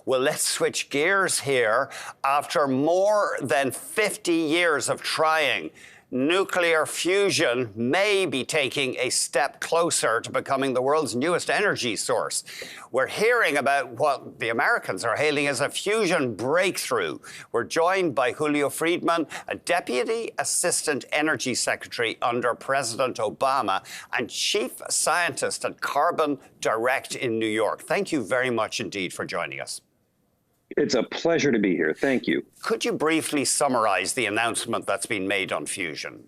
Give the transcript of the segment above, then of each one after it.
Well, let's switch gears here. After more than 50 years of trying, nuclear fusion may be taking a step closer to becoming the world's newest energy source. We're hearing about what the Americans are hailing as a fusion breakthrough. We're joined by Julio Friedmann, a Deputy Assistant Energy Secretary under President Obama and Chief Scientist at Carbon Direct in New York. Thank you very much indeed for joining us. It's a pleasure to be here. Thank you. Could you briefly summarize the announcement that's been made on fusion?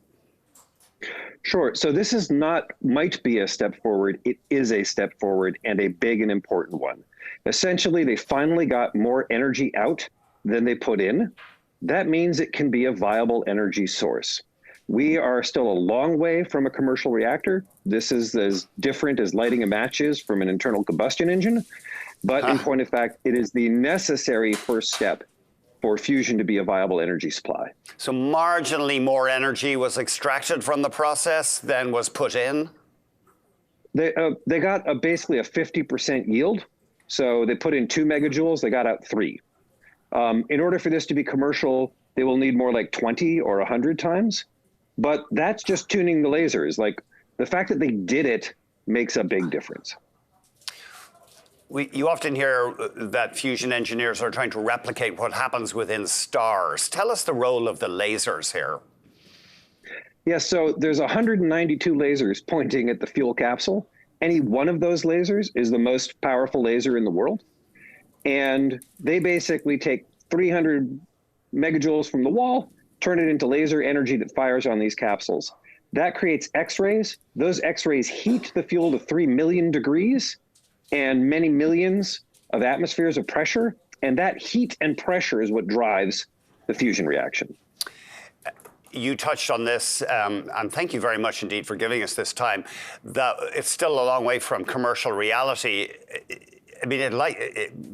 Sure. So this is might be a step forward. It is a step forward, and a big and important one. Essentially, they finally got more energy out than they put in. That means it can be a viable energy source. We are still a long way from a commercial reactor. This is as different as lighting a match is from an internal combustion engine. But in point of fact, it is the necessary first step for fusion to be a viable energy supply. So marginally more energy was extracted from the process than was put in? They got basically a 50% yield. So they put in 2 megajoules, they got out 3. In order for this to be commercial, they will need more like 20 or 100 times. But that's just tuning the lasers. Like, the fact that they did it makes a big difference. You often hear that fusion engineers are trying to replicate what happens within stars. Tell us the role of the lasers here. Yes, so there's 192 lasers pointing at the fuel capsule. Any one of those lasers is the most powerful laser in the world. And they basically take 300 megajoules from the wall, turn it into laser energy that fires on these capsules. That creates X-rays. Those X-rays heat the fuel to 3 million degrees and many millions of atmospheres of pressure. And that heat and pressure is what drives the fusion reaction. You touched on this, and thank you very much indeed for giving us this time, that it's still a long way from commercial reality. I mean,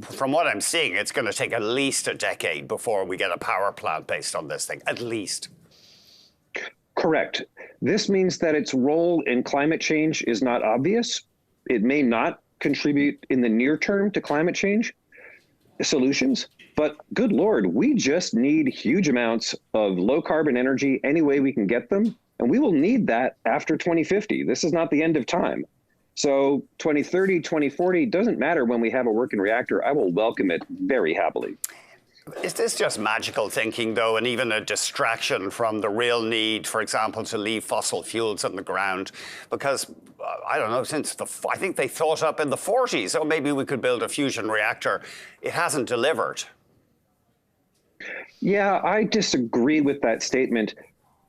from what I'm seeing, it's going to take at least a decade before we get a power plant based on this thing, at least. Correct. This means that its role in climate change is not obvious. It may not contribute in the near term to climate change solutions, but good Lord, we just need huge amounts of low carbon energy any way we can get them. And we will need that after 2050. This is not the end of time. So 2030, 2040, doesn't matter when we have a working reactor. I will welcome it very happily. Is this just magical thinking, though, and even a distraction from the real need, for example, to leave fossil fuels on the ground? Because, I don't know, I think they thought up in the 40s, oh, maybe we could build a fusion reactor. It hasn't delivered. Yeah, I disagree with that statement.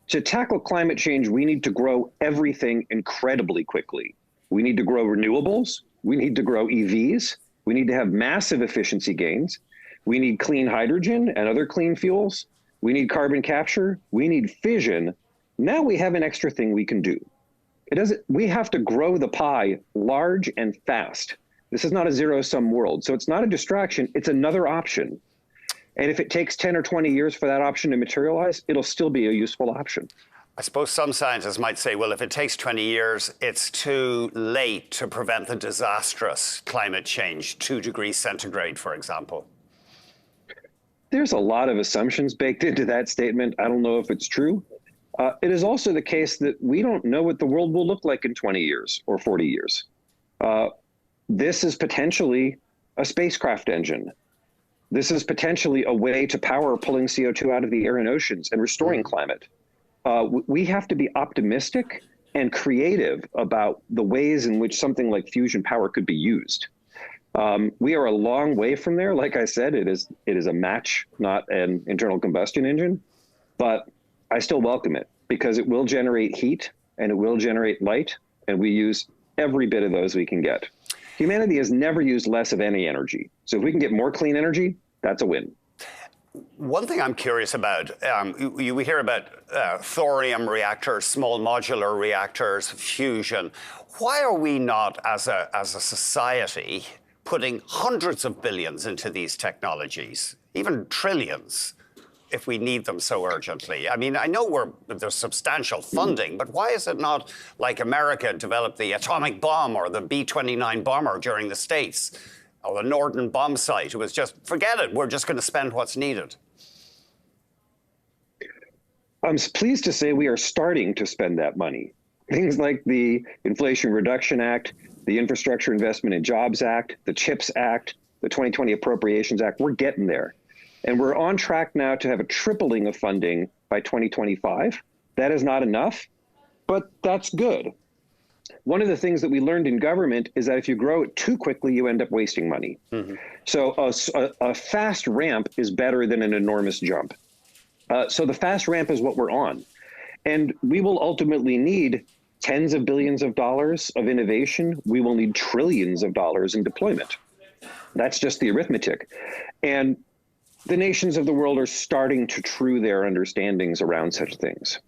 To tackle climate change, we need to grow everything incredibly quickly. We need to grow renewables. We need to grow EVs. We need to have massive efficiency gains. We need clean hydrogen and other clean fuels. We need carbon capture. We need fission. Now we have an extra thing we can do. We have to grow the pie large and fast. This is not a zero-sum world. So it's not a distraction. It's another option. And if it takes 10 or 20 years for that option to materialize, it'll still be a useful option. I suppose some scientists might say, well, if it takes 20 years, it's too late to prevent the disastrous climate change, 2 degrees centigrade, for example. There's a lot of assumptions baked into that statement. I don't know if it's true. It is also the case that we don't know what the world will look like in 20 years or 40 years. This is potentially a spacecraft engine. This is potentially a way to power pulling CO2 out of the air and oceans and restoring climate. We have to be optimistic and creative about the ways in which something like fusion power could be used. We are a long way from there. Like I said, it is a match, not an internal combustion engine, but I still welcome it because it will generate heat and it will generate light, and we use every bit of those we can get. Humanity has never used less of any energy. So if we can get more clean energy, that's a win. One thing I'm curious about, we hear about thorium reactors, small modular reactors, fusion. Why are we not, as a society, putting hundreds of billions into these technologies, even trillions, if we need them so urgently? I mean, I know there's substantial funding, but why is it not like America developed the atomic bomb or the B-29 bomber during the States? Oh, the Norden bomb site. It was just, forget it, we're just going to spend what's needed. I'm pleased to say we are starting to spend that money. Things like the Inflation Reduction Act, the Infrastructure Investment and Jobs Act, the CHIPS Act, the 2020 Appropriations Act, we're getting there. And we're on track now to have a tripling of funding by 2025. That is not enough, but that's good. One of the things that we learned in government is that if you grow it too quickly, you end up wasting money. Mm-hmm. So a fast ramp is better than an enormous jump. So the fast ramp is what we're on. And we will ultimately need tens of billions of dollars of innovation. We will need trillions of dollars in deployment. That's just the arithmetic. And the nations of the world are starting to true their understandings around such things.